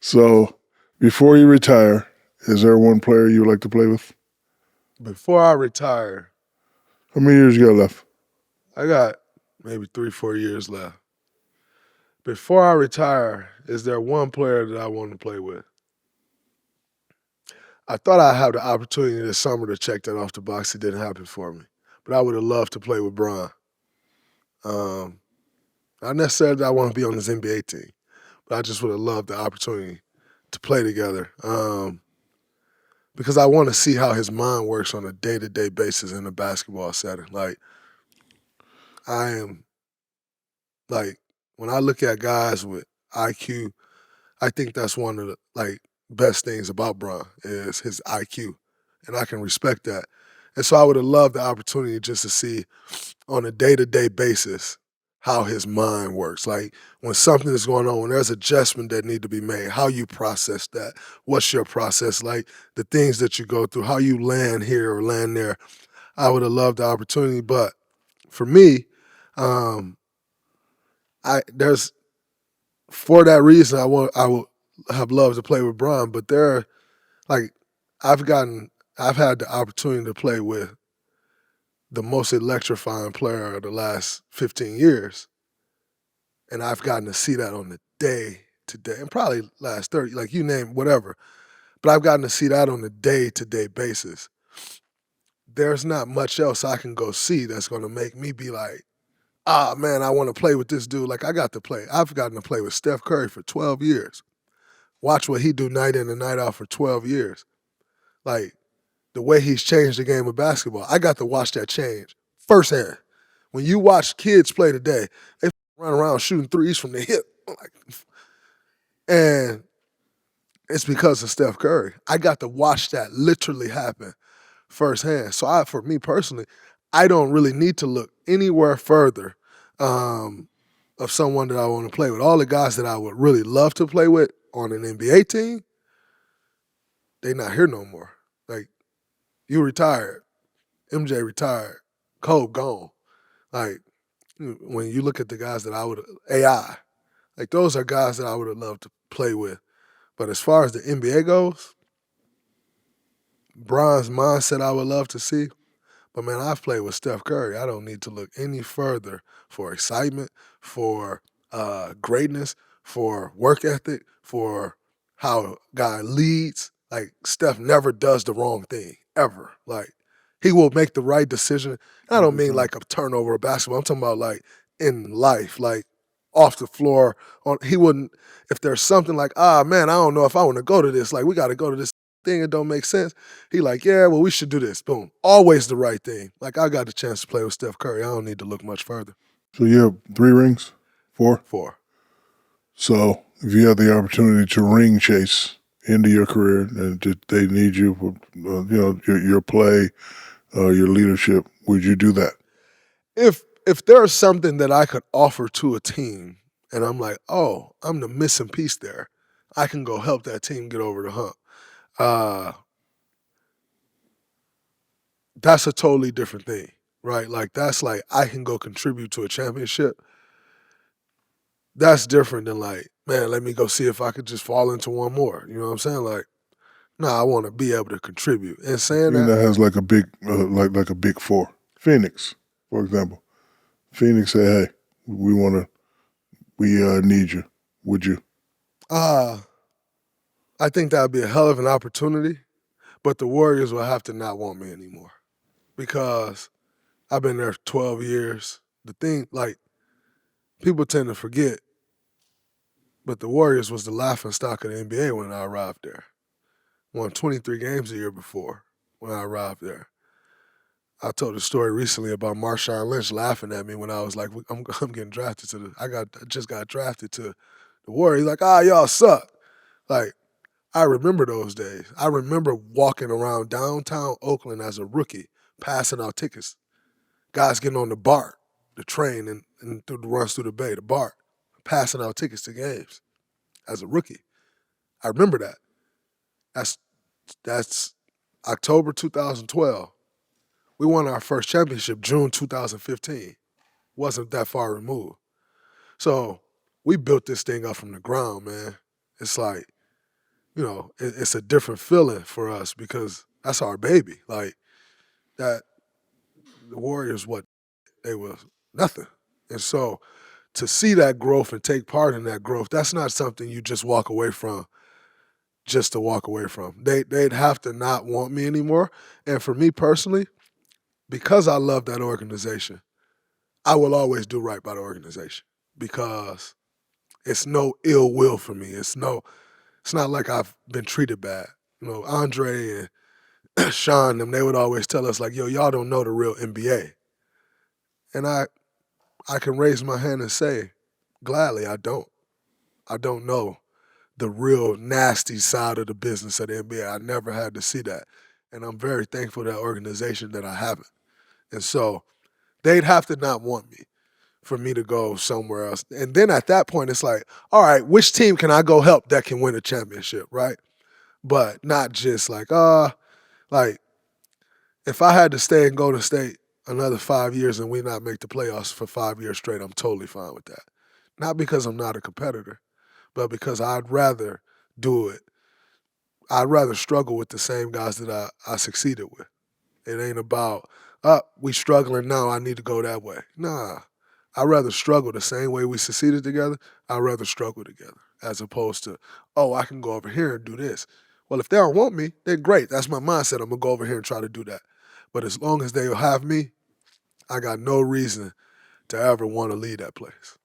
So, before you retire, is there one player you would like to play with? Before I retire, How many years you got left? I got maybe 3, 4 years left. Before I retire, is there one player that I want to play with? I thought I'd have the opportunity this summer to check that off the box. It didn't happen for me. But I would have loved to play with Bron. Not necessarily that I want to be on his NBA team, but I just would have loved the opportunity to play together. Because I want to see how his mind works on a day-to-day basis in a basketball setting. Like, I am, like, when I look at guys with IQ, I think that's one of the, best things about Bron is his IQ, and I can respect that. And so I would have loved the opportunity just to see on a day-to-day basis how his mind works. Like when something is going on, when there's adjustment that need to be made, how you process that. What's your process like? The things that you go through, how you land here or land there. I would have loved the opportunity, but for me, um, there's for that reason I would have loved to play with Bron, but like I've had the opportunity to play with the most electrifying player of the last 15 years. And I've gotten to see that on the day to day, and probably last 30, like you name whatever. But I've gotten to see that on a day to day basis. There's not much else I can go see that's going to make me be like, ah, man, I want to play with this dude. Like I've gotten to play with Steph Curry for 12 years. Watch what he do night in and night out for 12 years. Like the way he's changed the game of basketball. I got to watch that change firsthand. When you watch kids play today, they run around shooting threes from the hip. And it's because of Steph Curry. I got to watch that literally happen firsthand. So for me personally, I don't really need to look anywhere further of someone that I want to play with. All the guys that I would really love to play with on an NBA team, they not here no more. Like, you retired. MJ retired. Kobe gone. Like, when you look at the guys that I would, AI, like those are guys that I would have loved to play with. But as far as the NBA goes, Bron's mindset I would love to see. But man, I've played with Steph Curry. I don't need to look any further for excitement, for greatness, for work ethic, for how a guy leads. Like Steph never does the wrong thing, ever. Like he will make the right decision. I don't mean like a turnover of basketball. I'm talking about like in life, like off the floor. He wouldn't, if there's something like, man, I don't know if I want to go to this. Like we got to go to this thing. It don't make sense. He like, yeah, well, we should do this. Boom. Always the right thing. Like I got the chance to play with Steph Curry. I don't need to look much further. So you have 3 rings? 4? 4. So if you had the opportunity to ring chase into your career and they need you for your play, your leadership, would you do that? If there's something that I could offer to a team and I'm like, oh, I'm the missing piece there, I can go help that team get over the hump. That's a totally different thing, right? Like that's like I can go contribute to a championship. That's different than like, man, let me go see if I could just fall into one more. You know what I'm saying? Like, no, I want to be able to contribute. And saying Team that, that has like a big like a big 4. Phoenix, for example. Phoenix say, hey, we need you. Would you? I think that would be a hell of an opportunity, but the Warriors will have to not want me anymore because I've been there for 12 years. The thing, like, people tend to forget, but the Warriors was the laughing stock of the NBA when I arrived there. Won 23 games a year before when I arrived there. I told a story recently about Marshawn Lynch laughing at me when I was like, I'm getting drafted I just got drafted to the Warriors. He's like, y'all suck. Like, I remember those days. I remember walking around downtown Oakland as a rookie, passing out tickets. Guys getting on the BART, the train, and runs through the bay, the BART, passing out tickets to games as a rookie. I remember that. That's October 2012. We won our first championship June 2015. Wasn't that far removed. So we built this thing up from the ground, man. It's like it's a different feeling for us because that's our baby. Like that, the Warriors, what they were nothing, and so to see that growth and take part in that growth, that's not something you just walk away from just to walk away from. They'd have to not want me anymore. And for me personally, because I love that organization, I will always do right by the organization because it's no ill will for me. It's not like I've been treated bad. Andre and Sean, they would always tell us like, yo, y'all don't know the real NBA. And I can raise my hand and say, gladly, I don't. I don't know the real nasty side of the business of the NBA. I never had to see that. And I'm very thankful to that organization that I haven't. And so they'd have to not want me for me to go somewhere else. And then at that point, it's like, all right, which team can I go help that can win a championship, right? But not just like if I had to stay and go to State another 5 years and we not make the playoffs for 5 years straight, I'm totally fine with that. Not because I'm not a competitor, but because I'd rather do it. I'd rather struggle with the same guys that I succeeded with. It ain't about, we struggling now, I need to go that way. Nah. I'd rather struggle the same way we succeeded together. I'd rather struggle together as opposed to, I can go over here and do this. Well, if they don't want me, then great. That's my mindset. I'm going to go over here and try to do that. But as long as they'll have me, I got no reason to ever want to leave that place.